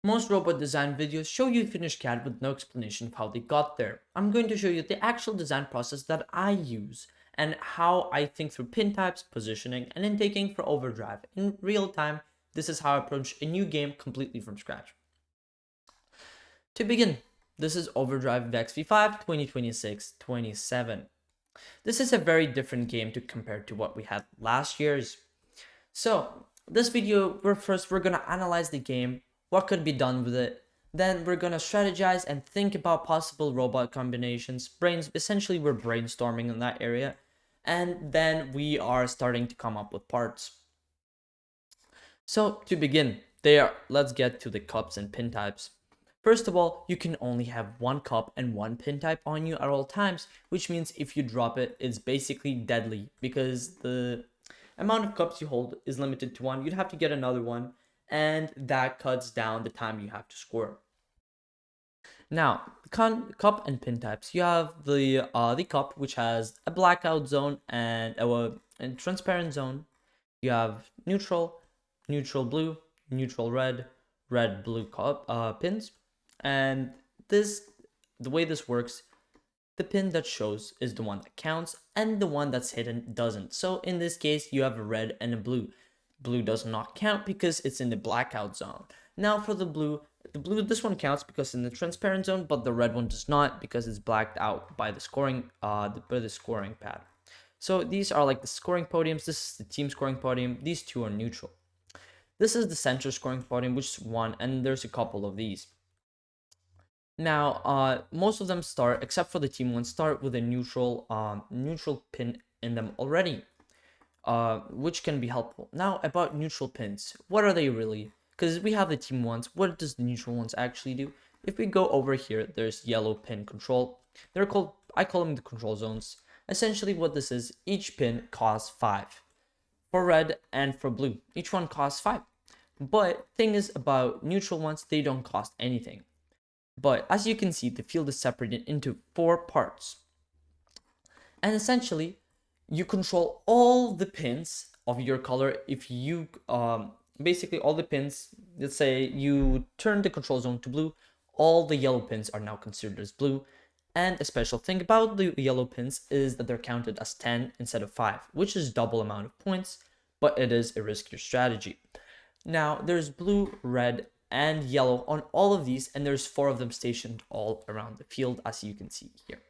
Most robot design videos show you finished CAD with no explanation of how they got there. I'm going to show you the actual design process that I use and how I think through pin types, positioning, and intaking for overdrive. In real time, this is how I approach a new game completely from scratch. To begin, this is Overdrive VEX V5 2026-27. This is a very different game to compare to what we had last year's. So, this video, we're gonna analyze the game, what could be done with it. Then we're gonna strategize and think about possible robot combinations. Essentially we're brainstorming in that area. And then we are starting to come up with parts. So to begin, let's get to the cups and pin types. First of all, you can only have one cup and one pin type on you at all times, which means if you drop it, it's basically deadly because the amount of cups you hold is limited to one. You'd have to get another one, and that cuts down the time you have to score. Now, cup and pin types. You have the cup, which has a blackout zone and a transparent zone. You have neutral, neutral blue, neutral red, red blue cup pins, and the way this works, the pin that shows is the one that counts, and the one that's hidden doesn't. So in this case, you have a red and a blue. Blue does not count because it's in the blackout zone. Now for the blue, this one counts because it's in the transparent zone, but the red one does not because it's blacked out by the scoring pad. So these are like the scoring podiums. This is the team scoring podium. These two are neutral. This is the center scoring podium, which is one, and there's a couple of these. Now, most of them start, except for the team one, start with a neutral pin in them already, which can be helpful. Now, about neutral pins, what are they really? Because we have the team ones, what does the neutral ones actually do? If we go over here, there's yellow pin control. I call them the control zones. Essentially what this is, each pin costs 5. For red and for blue, each one costs 5. But thing is about neutral ones, they don't cost anything. But as you can see, the field is separated into 4 parts. And essentially, you control all the pins of your color. If you, basically all the pins, let's say you turn the control zone to blue, all the yellow pins are now considered as blue. And a special thing about the yellow pins is that they're counted as 10 instead of 5, which is double amount of points, but it is a riskier strategy. Now, there's blue, red, and yellow on all of these, and there's 4 of them stationed all around the field, as you can see here.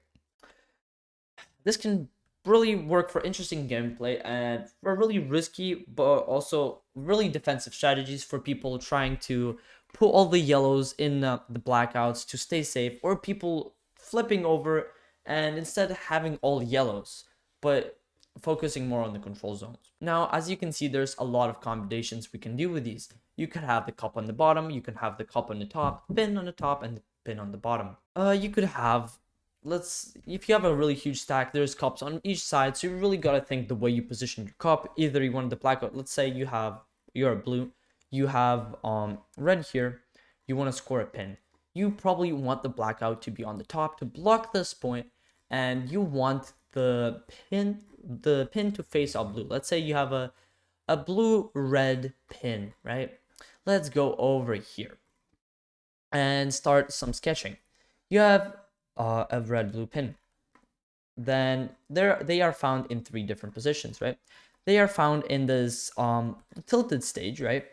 This can really work for interesting gameplay and for really risky, but also really defensive strategies for people trying to put all the yellows in the blackouts to stay safe, or people flipping over and instead having all yellows, but focusing more on the control zones. Now, as you can see, there's a lot of combinations we can do with these. You could have the cup on the bottom, you can have the cup on the top, pin on the top, and the pin on the bottom. You could have, if you have a really huge stack, there's cups on each side, so you really gotta think the way you position your cup. Either you want the blackout, let's say you're a blue, you have red here, you want to score a pin. You probably want the blackout to be on the top to block this point, and you want the pin to face up blue. Let's say you have a blue red pin, right? Let's go over here and start some sketching. You have a red blue pin. Then they are found in 3 different positions, right? They are found in this tilted stage, right?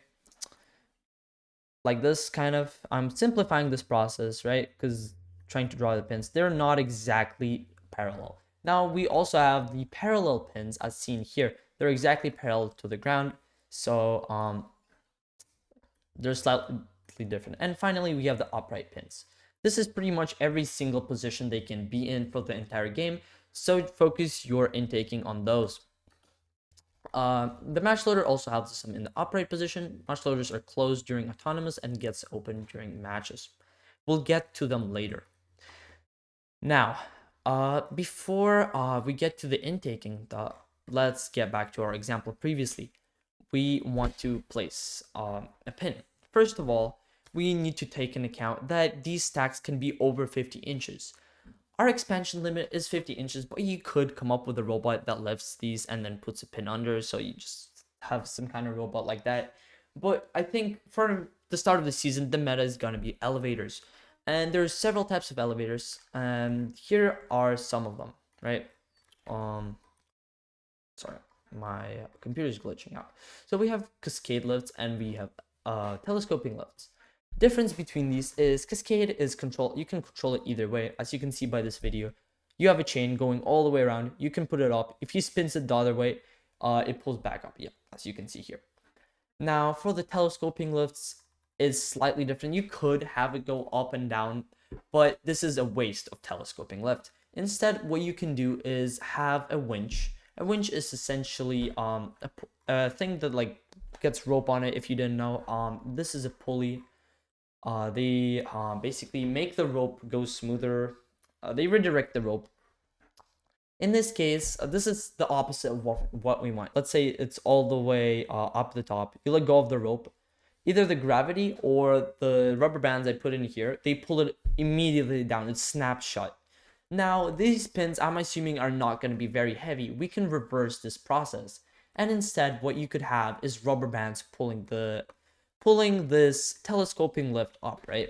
Like this kind of, I'm simplifying this process, right? Because trying to draw the pins, they're not exactly parallel. Now we also have the parallel pins as seen here. They're exactly parallel to the ground, so they're slightly different. And finally, we have the upright pins. This is pretty much every single position they can be in for the entire game, so focus your intaking on those. The match loader also has some in the upright position. Match loaders are closed during autonomous and gets open during matches. We'll get to them later. Now, before we get to the intaking, let's get back to our example previously. We want to place a pin. First of all, we need to take into account that these stacks can be over 50 inches. Our expansion limit is 50 inches, but you could come up with a robot that lifts these and then puts a pin under, so you just have some kind of robot like that. But I think for the start of the season, the meta is gonna be elevators, and there's several types of elevators, and here are some of them, right? Sorry, my computer is glitching out. So we have cascade lifts and we have telescoping lifts. Difference between these is cascade is control. You can control it either way, as you can see by this video. You have a chain going all the way around. You can put it up. If you spins it the other way, it pulls back up. Yeah, as you can see here. Now for the telescoping lifts is slightly different. You could have it go up and down, but this is a waste of telescoping lift. Instead, what you can do is have a winch. A winch is essentially a thing that like gets rope on it. If you didn't know, this is a pulley. They basically make the rope go smoother. They redirect the rope. In this case, this is the opposite of what we want. Let's say it's all the way up the top. You let go of the rope. Either the gravity or the rubber bands I put in here, they pull it immediately down. It snaps shut. Now, these pins, I'm assuming, are not going to be very heavy. We can reverse this process. And instead, what you could have is rubber bands pulling this telescoping lift up, right?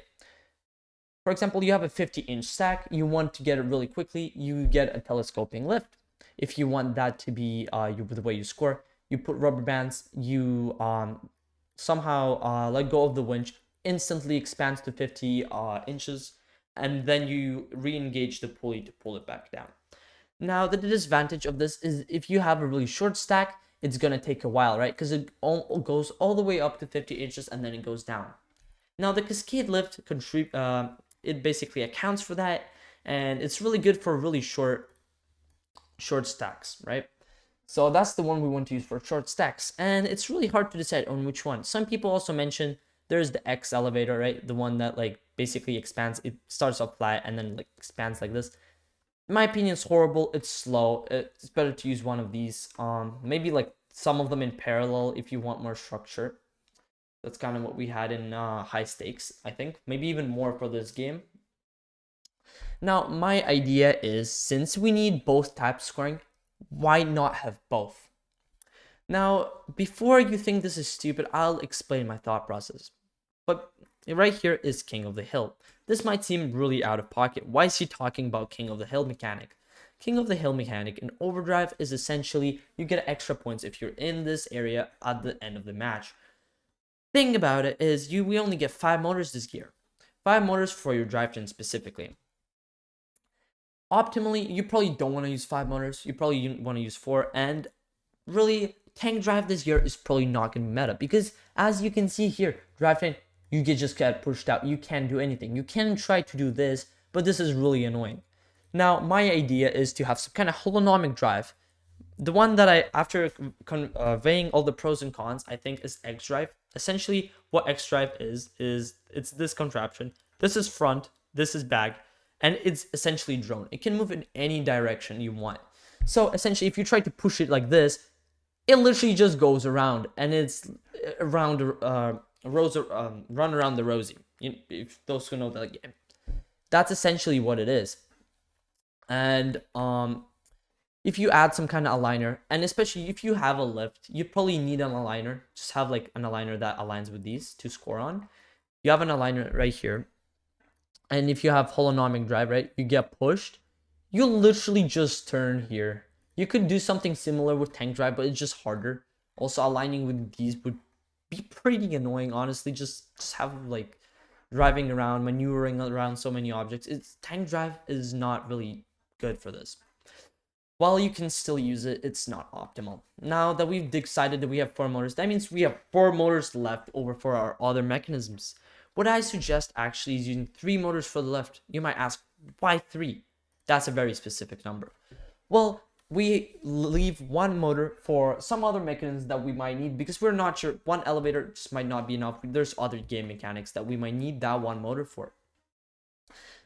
For example, you have a 50-inch stack. You want to get it really quickly. You get a telescoping lift. If you want that to be the way you score, you put rubber bands. You somehow let go of the winch. Instantly expands to 50 inches. And then you re-engage the pulley to pull it back down. Now, the disadvantage of this is if you have a really short stack, it's going to take a while, right? Because it goes all the way up to 50 inches and then it goes down. Now, the cascade lift, it basically accounts for that. And it's really good for really short stacks, right? So that's the one we want to use for short stacks. And it's really hard to decide on which one. Some people also mention there's the X elevator, right? The one that like basically expands. It starts off flat and then like expands like this. In my opinion, it's horrible. It's slow. It's better to use one of these. Maybe like some of them in parallel if you want more structure. That's kind of what we had in high stakes, I think. Maybe even more for this game. Now, my idea is, since we need both types scoring, why not have both? Now, before you think this is stupid, I'll explain my thought process. But right here is King of the Hill. This might seem really out of pocket. Why is he talking about King of the Hill mechanic? King of the Hill mechanic in Overdrive is essentially you get extra points if you're in this area at the end of the match. Thing about it is we only get 5 motors this gear. 5 motors for your drivetrain specifically. Optimally, you probably don't want to use 5 motors. You probably want to use 4. And really, tank drive this year is probably not going to be meta. Because as you can see here, drivetrain, you just get pushed out. You can't do anything. You can try to do this, but this is really annoying. Now, my idea is to have some kind of holonomic drive. The one that I, after weighing all the pros and cons, I think is X drive. Essentially, what X drive is it's this contraption. This is front, this is back, and it's essentially drone. It can move in any direction you want. So essentially, if you try to push it like this, it literally just goes around, and it's around run around the rosy. If those who know that game, that's essentially what it is. And if you add some kind of aligner, and especially if you have a lift, you probably need an aligner. Just have like an aligner that aligns with these to score on. You have an aligner right here. And if you have holonomic drive, right, you get pushed. You literally just turn here. You could do something similar with tank drive, but it's just harder. Also, aligning with these would be pretty annoying, honestly. Just have like driving around, maneuvering around so many objects. Tank drive is not really good for this. While you can still use it, it's not optimal. Now that we've decided that we have 4 motors, that means we have 4 motors left over for our other mechanisms. What I suggest actually is using 3 motors for the lift. You might ask, why 3? That's a very specific number. Well, we leave 1 motor for some other mechanisms that we might need because we're not sure. 1 elevator just might not be enough. There's other game mechanics that we might need that 1 motor for.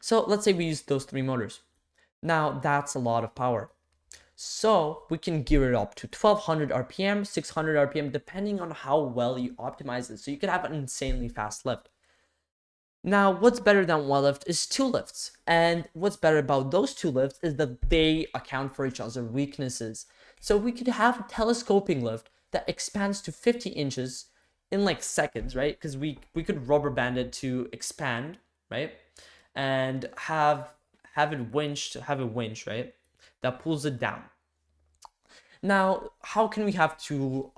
So let's say we use those 3 motors. Now that's a lot of power. So we can gear it up to 1200 RPM, 600 RPM, depending on how well you optimize it. So you can have an insanely fast lift. Now, what's better than 1 lift is 2 lifts. And what's better about those 2 lifts is that they account for each other's weaknesses. So we could have a telescoping lift that expands to 50 inches in like seconds, right? Because we could rubber band it to expand, right? And have it winch, right? That pulls it down. Now, how can we have two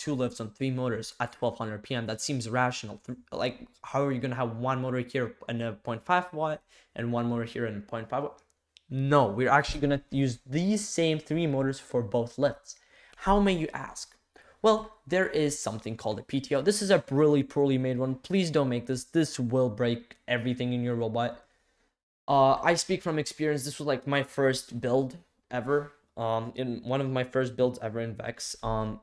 lifts on three motors at 1200 PM? That seems rational. Like, how are you gonna have one motor here and a 0.5 watt and one motor here and 0.5 watt? No, we're actually gonna use these same three motors for both lifts. How may you ask? Well, there is something called a PTO. This is a really poorly made one. Please don't make this. This will break everything in your robot. I speak from experience. This was like my first build ever. In one of my first builds ever in VEX.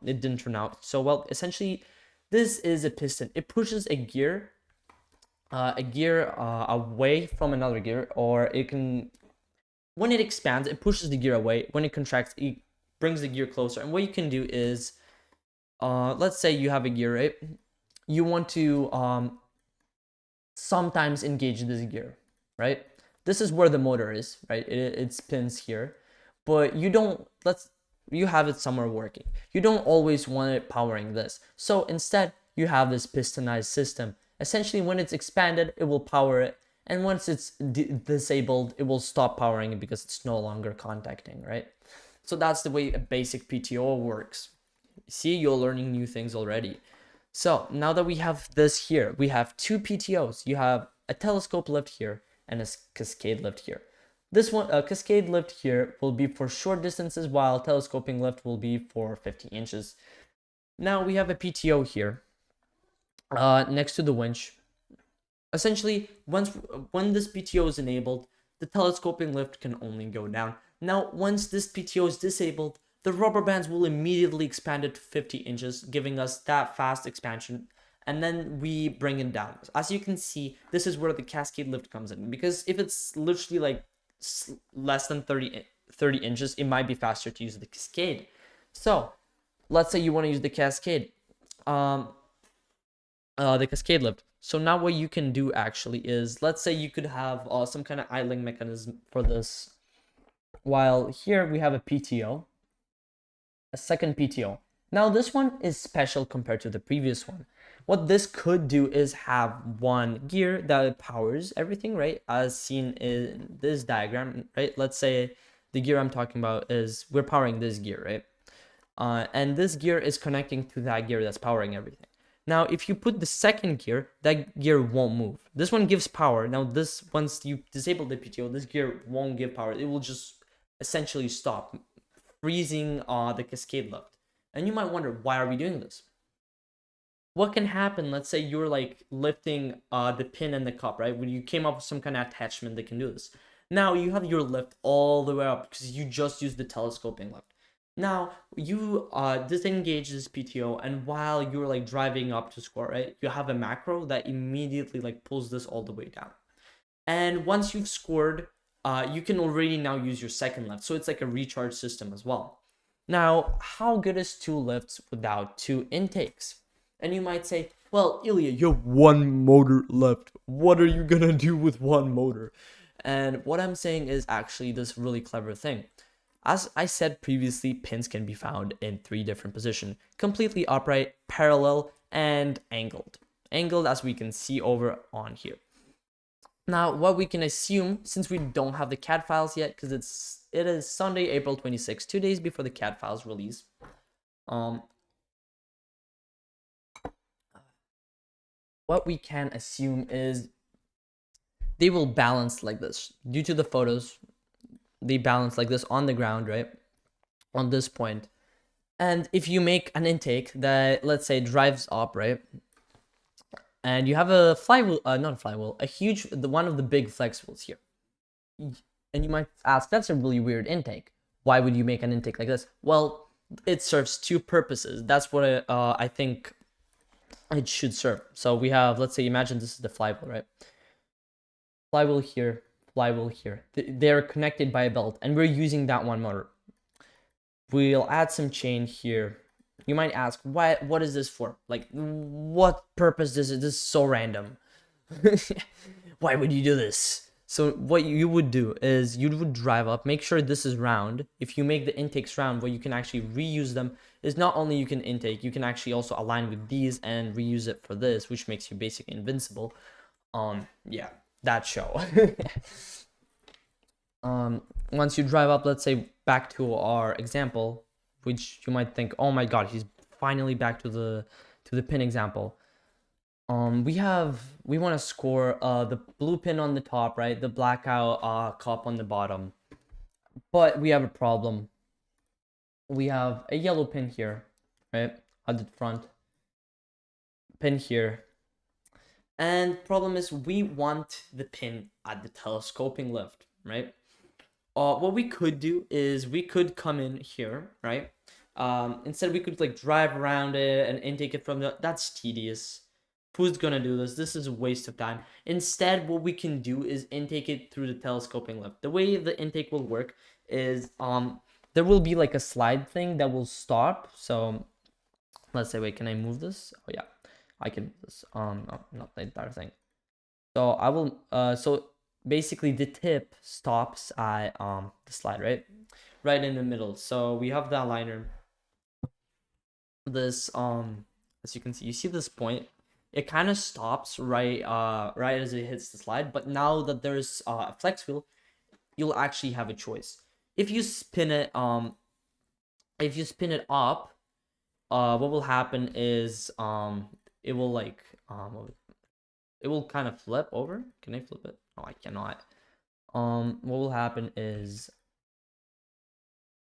It didn't turn out so well. Essentially, this is a piston. It pushes a gear away from another gear, or it can, when it expands, it pushes the gear away. When it contracts, it brings the gear closer. And what you can do is, let's say you have a gear, right? You want to sometimes engage this gear, right? This is where the motor is, right? It spins here, but you have it somewhere working. You don't always want it powering this. So instead, you have this pistonized system. Essentially, when it's expanded, it will power it. And once it's disabled, it will stop powering it because it's no longer contacting, right? So that's the way a basic PTO works. See, you're learning new things already. So now that we have this here, we have two PTOs. You have a telescope lift here and a cascade lift here. This one, a cascade lift here, will be for short distances, while telescoping lift will be for 50 inches. Now we have a PTO here next to the winch. Essentially, when this PTO is enabled, the telescoping lift can only go down. Now, once this PTO is disabled, the rubber bands will immediately expand it to 50 inches, giving us that fast expansion, and then we bring it down. As you can see, this is where the cascade lift comes in, because if it's literally like less than 30 inches, it might be faster to use the cascade. So let's say you want to use the cascade lift. So now what you can do actually is, let's say you could have some kind of idling mechanism for this, while here we have a PTO, a second PTO. Now this one is special compared to the previous one. What this could do is have one gear that powers everything, right? As seen in this diagram, right? Let's say the gear I'm talking about is, we're powering this gear, right? And this gear is connecting to that gear that's powering everything. Now, if you put the second gear, that gear won't move. This one gives power. Now, this, once you disable the PTO, this gear won't give power. It will just essentially stop, freezing the cascade lift. And you might wonder, why are we doing this? What can happen? Let's say you're like lifting the pin and the cup, right? When you came up with some kind of attachment that can do this. Now you have your lift all the way up because you just used the telescoping lift. Now you disengage this PTO, and while you're like driving up to score, right, you have a macro that immediately like pulls this all the way down. And once you've scored, you can already now use your second lift. So it's like a recharge system as well. Now, how good is two lifts without two intakes? And you might say, well, Ilya, you have one motor left. What are you gonna do with one motor? And what I'm saying is actually this really clever thing. As I said previously, pins can be found in three different positions: completely upright, parallel, and angled. Angled, as we can see over on here. Now, what we can assume, since we don't have the CAD files yet, because it is Sunday, April 26th, 2 days before the CAD files release. What we can assume is they will balance like this. Due to the photos, they balance like this on the ground, right? On this point. And if you make an intake that, let's say, drives up, right? And you have a flywheel, not a flywheel, one of the big flex wheels here. And you might ask, that's a really weird intake. Why would you make an intake like this? Well, it serves two purposes. That's what I think it should serve. So we have, let's say, imagine this is the flywheel, right? Flywheel here, flywheel here. They're connected by a belt, and we're using that one motor. We'll add some chain here. You might ask, what is this for? Like, what purpose is it? This is so random. Why would you do this? So what you would do is you would drive up, make sure this is round. If you make the intakes round, where you can actually reuse them, is not only you can intake, you can actually also align with these and reuse it for this, which makes you basically invincible. Yeah, that show. Once you drive up, let's say back to our example, which you might think, oh my god, he's finally back to the pin example. We want to score the blue pin on the top, right? The blackout cup on the bottom. But we have a problem. We have a yellow pin here, right? At the front. Pin here. And problem is we want the pin at the telescoping lift, right? What we could do is we could come in here, right? Instead we could like drive around it and intake it from that's tedious. Who's gonna do this? This is a waste of time. Instead, what we can do is intake it through the telescoping lift. The way the intake will work is there will be like a slide thing that will stop. So let's say, wait, can I move this? Oh yeah, I can move this. No, not the entire thing. So I will so basically the tip stops at the slide, right in the middle. So we have the aligner. This as you can see, you see this point, it kind of stops right as it hits the slide. But now that there's a flex wheel, you'll actually have a choice. If you spin it up, what will happen is it will like it will kind of flip over. Can I flip it? No, I cannot. What will happen is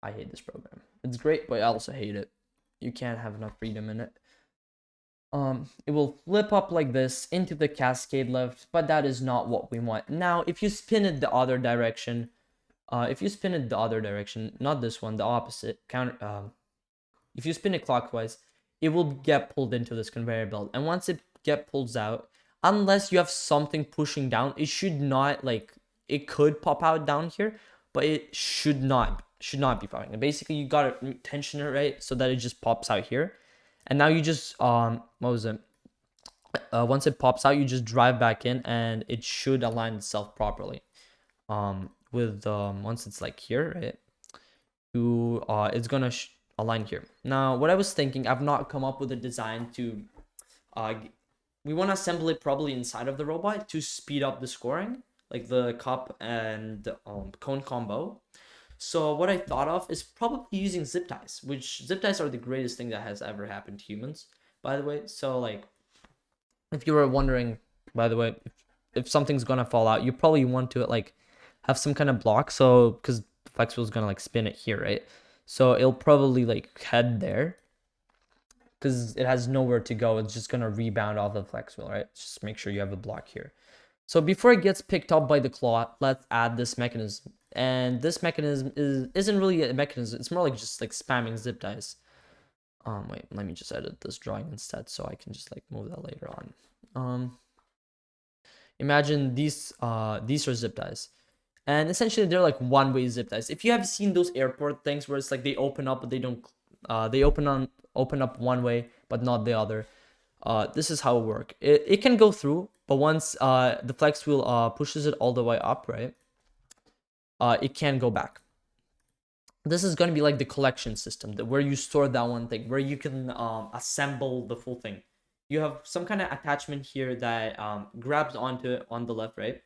I hate this program. It's great, but I also hate it. You can't have enough freedom in it. It will flip up like this into the cascade lift, but that is not what we want. Now, if you spin it the other direction, not this one, the opposite, if you spin it clockwise, it will get pulled into this conveyor belt. And once it pulls out, unless you have something pushing down, it should not, like, it could pop out down here, but it should not be popping. And basically, you gotta tension it right so that it just pops out here. And now you just what was it? Once it pops out, you just drive back in, and it should align itself properly. Once it's like here, right? It's gonna align here. Now, what I was thinking, I've not come up with a design to we want to assemble it probably inside of the robot to speed up the scoring, like the cup and cone combo. So what I thought of is probably using zip ties, which zip ties are the greatest thing that has ever happened to humans, by the way. So like, if you were wondering, by the way, if something's gonna fall out, you probably want to like have some kind of block. So because the flex wheel is gonna like spin it here, right? So it'll probably like head there because it has nowhere to go. It's just gonna rebound off the flex wheel, right? Just make sure you have a block here. So before it gets picked up by the claw, let's add this mechanism. And this mechanism isn't really a mechanism. It's more like just like spamming zip ties. Wait, let me just edit this drawing instead so I can just like move that later on. Imagine these are zip ties. And essentially they're like one-way zip ties. If you have seen those airport things where it's like they open up but they don't they open up one way but not the other. This is how it works. It can go through, but once the flex wheel pushes it all the way up, right? It can go back. This is going to be like the collection system, where you store that one thing, where you can assemble the full thing. You have some kind of attachment here that grabs onto it on the left, right?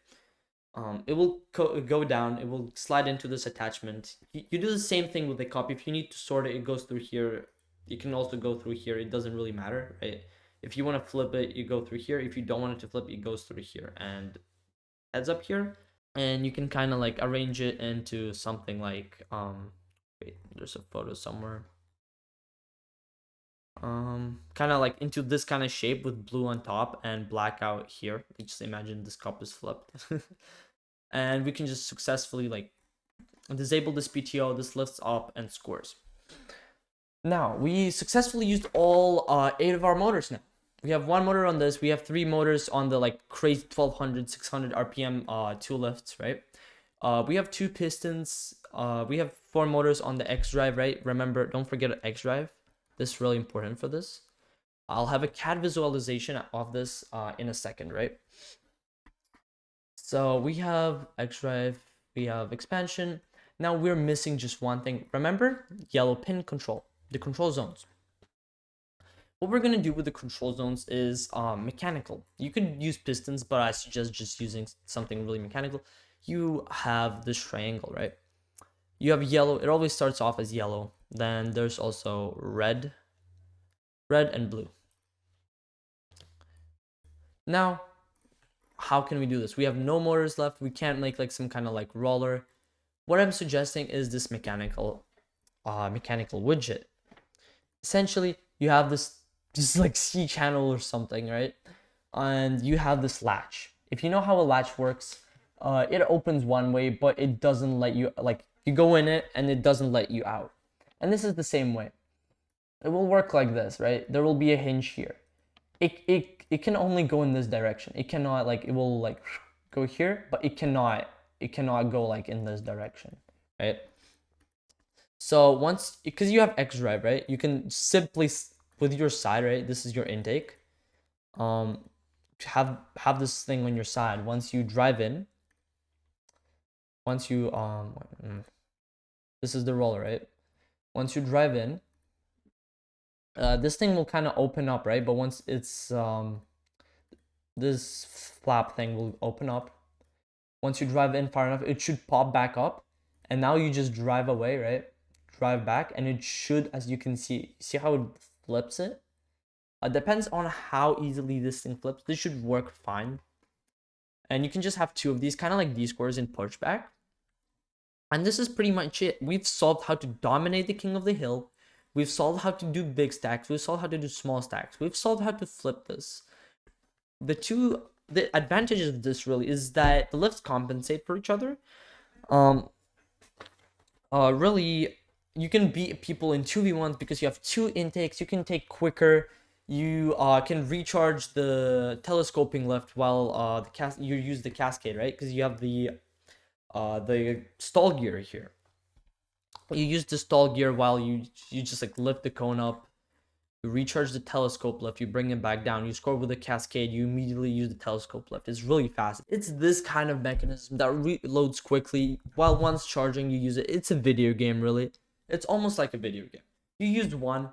It will go down. It will slide into this attachment. You do the same thing with the cup. If you need to sort it, it goes through here. You can also go through here. It doesn't really matter, right? If you want to flip it, you go through here. If you don't want it to flip, it goes through here and heads up here. And you can kind of like arrange it into something like wait, there's a photo somewhere. Kind of like into this kind of shape with blue on top and black out here. Like, just imagine this cup is flipped. And we can just successfully like disable this PTO. This lifts up and scores. Now we successfully used all 8 of our motors. Now we have 1 motor on this. We have 3 motors on the like crazy 1200 600 rpm 2 lifts, right? We have 2 pistons. We have 4 motors on the X drive, right? Remember, don't forget X drive. This is really important for this. I'll have a CAD visualization of this in a second, right? So we have X-Drive, we have expansion. Now we're missing just one thing. Remember, yellow pin control, the control zones. What we're gonna do with the control zones is mechanical. You could use pistons, but I suggest just using something really mechanical. You have this triangle, right? You have yellow. It always starts off as yellow. Then there's also red and blue. Now, how can we do this? We have no motors left. We can't make like some kind of like roller. What I'm suggesting is this mechanical widget. Essentially, you have this like C channel or something, right? And you have this latch. If you know how a latch works, it opens one way, but it doesn't let you, like, you go in it and it doesn't let you out. And this is the same way. It will work like this, right? There will be a hinge here. It can only go in this direction. It cannot, like, it will like go here, but it cannot go like in this direction, right? So once, because you have X drive, right? You can simply with your side, right? This is your intake. Have this thing on your side. Once you drive in, once you this is the roller, right? Once you drive in, this thing will kind of open up, right? But once it's this flap thing will open up. Once you drive in far enough, it should pop back up, and now you just drive away, right? Drive back, and it should, as you can see how it flips it. Depends on how easily this thing flips. This should work fine. And you can just have two of these, kind of like D-squares in pushback. And this is pretty much it. We've solved how to dominate the king of the hill. We've solved how to do big stacks. We've solved how to do small stacks. We've solved how to flip this. The advantages of this really is that the lifts compensate for each other. Really, you can beat people in 2v1s because you have two intakes. You can take quicker. You can recharge the telescoping lift while you use the cascade, right? Because you have the stall gear here. You use the stall gear while you just like lift the cone up. You recharge the telescope lift, you bring it back down, you score with a cascade, you immediately use the telescope lift. It's really fast. It's this kind of mechanism that reloads quickly while once charging you use it. It's a video game, really. It's almost like a video game. You use one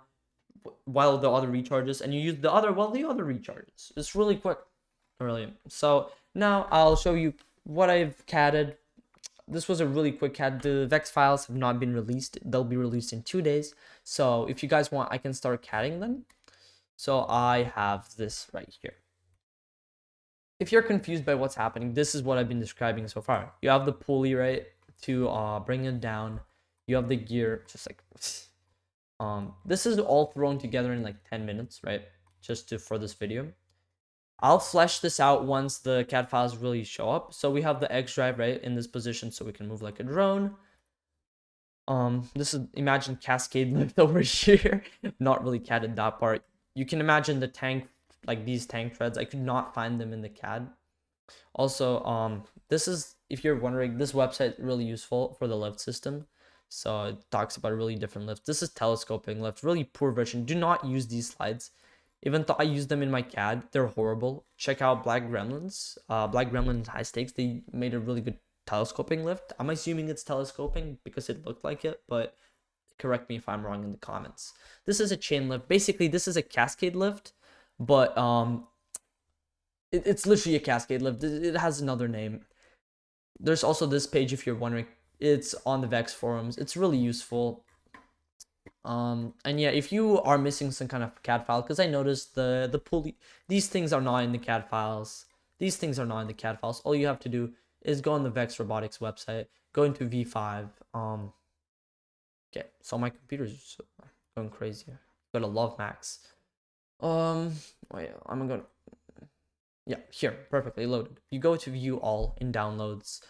while the other recharges, and you use the other while the other recharges. It's really quick. Brilliant. So now I'll show you what I've CADed. This was a really quick CAD. The VEX files have not been released. They'll be released in 2 days. So if you guys want, I can start CADing them. So I have this right here. If you're confused by what's happening, this is what I've been describing so far. You have the pulley, right, to bring it down. You have the gear, just like this is all thrown together in like 10 minutes, right? Just for this video. I'll flesh this out once the CAD files really show up. So we have the X drive, right, in this position so we can move like a drone. This is, imagine cascade lift over here. Not really CADed that part. You can imagine the tank, like these tank treads. I could not find them in the CAD. Also, this is, if you're wondering, this website is really useful for the lift system. So it talks about a really different lift. This is telescoping lift, really poor version. Do not use these slides. Even though I use them in my CAD, they're horrible. Check out Black Gremlins. Black Gremlins High Stakes. They made a really good telescoping lift. I'm assuming it's telescoping because it looked like it, but correct me if I'm wrong in the comments. This is a chain lift. Basically, this is a cascade lift, but it's literally a cascade lift. It has another name. There's also this page if you're wondering. It's on the VEX forums. It's really useful. And yeah, if you are missing some kind of CAD file, because I noticed the pulley, these things are not in the CAD files. These things are not in the CAD files. All you have to do is go on the VEX Robotics website, go into V5. Okay, so my computer's going crazy. Got a love max. Wait, I'm gonna. Yeah, here, perfectly loaded. You go to view all in downloads.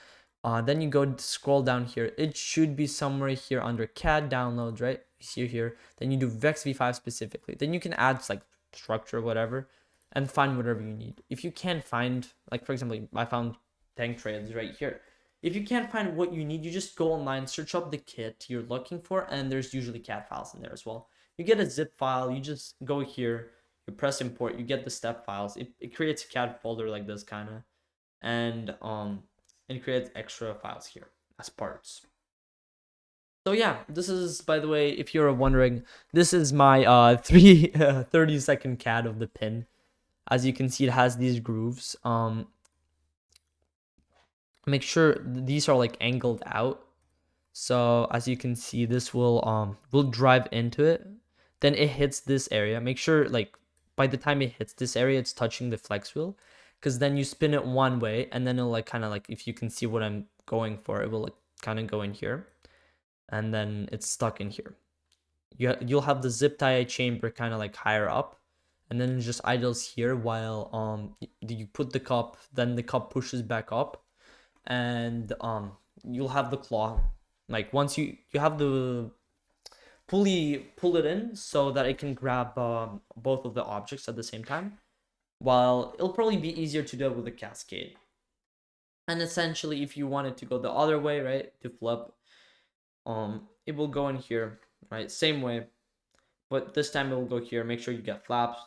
Then you go scroll down here. It should be somewhere here under CAD downloads, right? You see here. Then you do VEX V5 specifically. Then you can add like structure, whatever, and find whatever you need. If you can't find, like for example, I found tank treads right here. If you can't find what you need, you just go online, search up the kit you're looking for, and there's usually CAD files in there as well. You get a zip file, you just go here, you press import, you get the step files. It creates a CAD folder like this kind of. and it creates extra files here as parts. So yeah, this is, by the way, if you're wondering, this is my 30-second CAD of the pin. As you can see, it has these grooves. Make sure these are like angled out. So as you can see, this will drive into it. Then it hits this area. Make sure like by the time it hits this area, it's touching the flex wheel, because then you spin it one way, and then it'll like kind of like, if you can see what I'm going for, it will like kind of go in here, and then it's stuck in here. You'll have the zip tie chamber kind of like higher up, and then it just idles here while you put the cup, then the cup pushes back up, and you'll have the claw. Like once you have the pulley, pull it in so that it can grab both of the objects at the same time, while it'll probably be easier to do it with a cascade. And essentially, if you want it to go the other way, right, to flip, it will go in here, right, same way, but this time it will go here. Make sure you get flaps,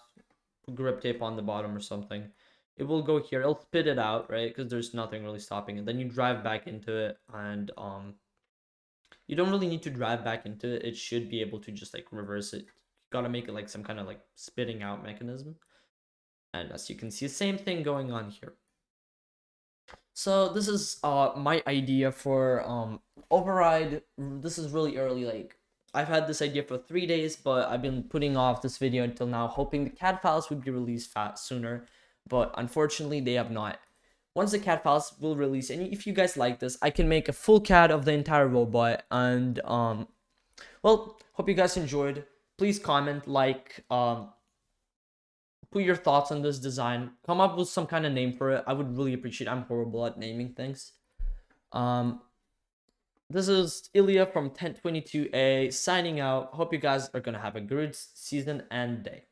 grip tape on the bottom or something. It will go here. It'll spit it out, right, because there's nothing really stopping it. Then you drive back into it, and you don't really need to drive back into it. It should be able to just like reverse it. You gotta make it like some kind of like spitting out mechanism. And as you can see, same thing going on here. So this is my idea for override. This is really early. Like I've had this idea for 3 days, but I've been putting off this video until now, hoping the CAD files would be released sooner, but unfortunately they have not. Once the CAD files will release, and if you guys like this, I can make a full CAD of the entire robot. And well, hope you guys enjoyed. Please comment, like, put your thoughts on this design. Come up with some kind of name for it. I would really appreciate it. I'm horrible at naming things. This is Ilya from 1022A signing out. Hope you guys are gonna have a good season and day.